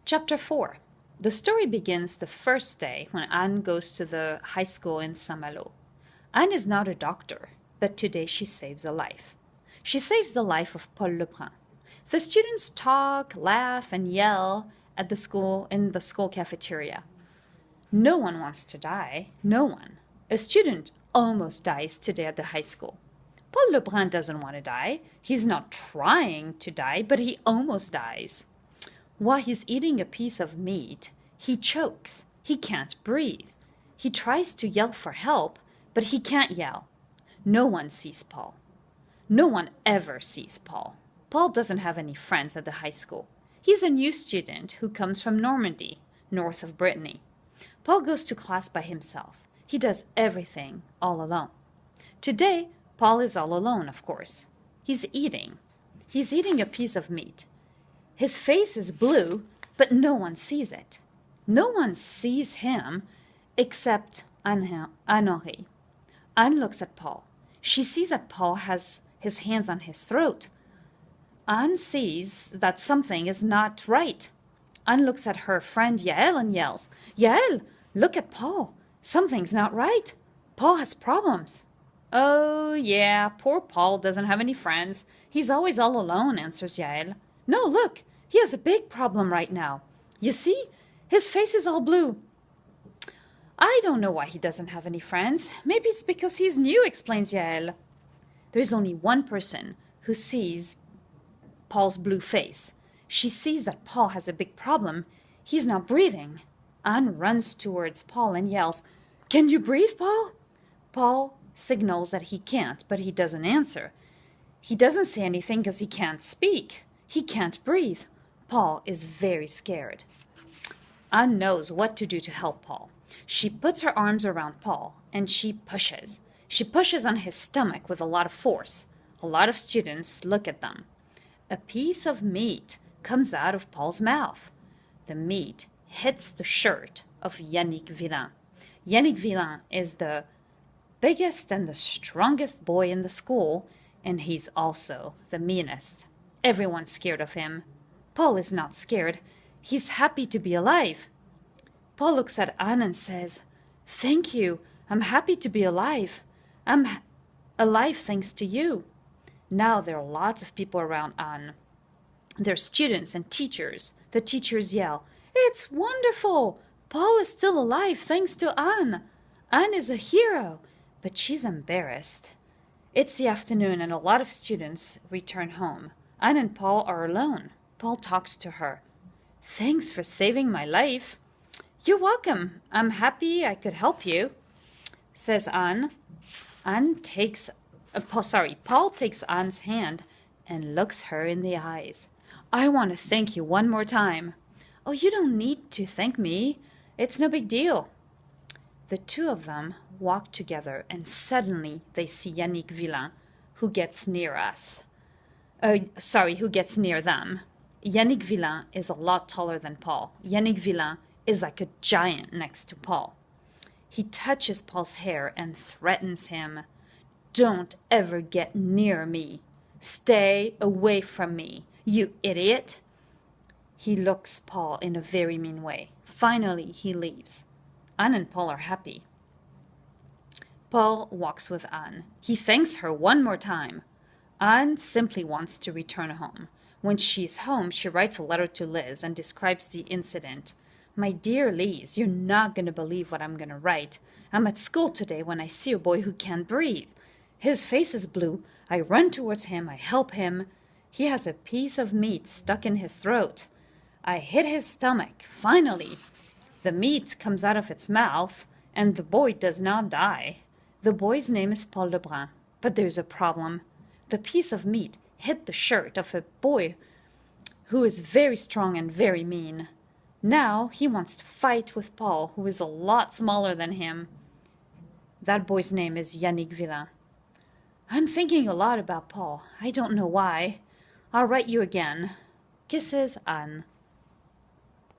Chapter 4. The story begins the first day when Anne goes to the high school in Saint-Malo. Anne is not a doctor, but today she saves a life. She saves the life of Paul Lebrun. The students talk, laugh, and yell at the school in the school cafeteria. No one wants to die. No one. A student almost dies today at the high school. Paul Lebrun doesn't want to die. He's not trying to die, but he almost dies. While he's eating a piece of meat, he chokes. He can't breathe. He tries to yell for help, but he can't yell. No one sees Paul. No one ever sees Paul. Paul doesn't have any friends at the high school. He's a new student who comes from Normandy, north of Brittany. Paul goes to class by himself. He does everything all alone. Today, Paul is all alone, of course. He's eating. He's eating a piece of meat. His face is blue, but no one sees it. No one sees him except Anne-Henri. Anne looks at Paul. She sees that Paul has his hands on his throat. Anne sees that something is not right. Anne looks at her friend Yael and yells, "Yael, look at Paul. Something's not right. Paul has problems." "Oh, yeah, poor Paul doesn't have any friends. He's always all alone," answers Yael. "No, look, he has a big problem right now. You see, his face is all blue." "I don't know why he doesn't have any friends. Maybe it's because he's new," explains Yael. There's only one person who sees Paul's blue face. She sees that Paul has a big problem. He's not breathing. Anne runs towards Paul and yells, "Can you breathe, Paul?" Paul signals that he can't, but he doesn't answer. He doesn't say anything because he can't speak. He can't breathe. Paul is very scared. Anne knows what to do to help Paul. She puts her arms around Paul and she pushes. She pushes on his stomach with a lot of force. A lot of students look at them. A piece of meat comes out of Paul's mouth. The meat hits the shirt of Yannick Villain. Yannick Villain is the biggest and the strongest boy in the school, and he's also the meanest. Everyone's scared of him. Paul is not scared. He's happy to be alive. Paul looks at Anne and says, "Thank you. I'm happy to be alive. I'm alive thanks to you." Now there are lots of people around Anne. There are students and teachers. The teachers yell, "It's wonderful! Paul is still alive thanks to Anne. Anne is a hero." But she's embarrassed. It's the afternoon and a lot of students return home. Anne and Paul are alone. Paul talks to her. "Thanks for saving my life." "You're welcome. I'm happy I could help you," says Anne. Paul takes Anne's hand and looks her in the eyes. "I want to thank you one more time." "Oh, you don't need to thank me. It's no big deal." The two of them walk together and suddenly they see Yannick Villain, who gets near who gets near them. Yannick Villain is a lot taller than Paul. Yannick Villain is like a giant next to Paul. He touches Paul's hair and threatens him. "Don't ever get near me. Stay away from me, you idiot." He looks Paul in a very mean way. Finally, he leaves. Anne and Paul are happy. Paul walks with Anne. He thanks her one more time. Anne simply wants to return home. When she's home, she writes a letter to Liz and describes the incident. "My dear Liz, you're not going to believe what I'm going to write. I'm at school today when I see a boy who can't breathe. His face is blue. I run towards him. I help him. He has a piece of meat stuck in his throat. I hit his stomach. Finally, the meat comes out of its mouth, and the boy does not die. The boy's name is Paul Lebrun. But there's a problem. The piece of meat hit the shirt of a boy who is very strong and very mean. Now he wants to fight with Paul, who is a lot smaller than him. That boy's name is Yannick Villain. I'm thinking a lot about Paul. I don't know why. I'll write you again. Kisses, Anne."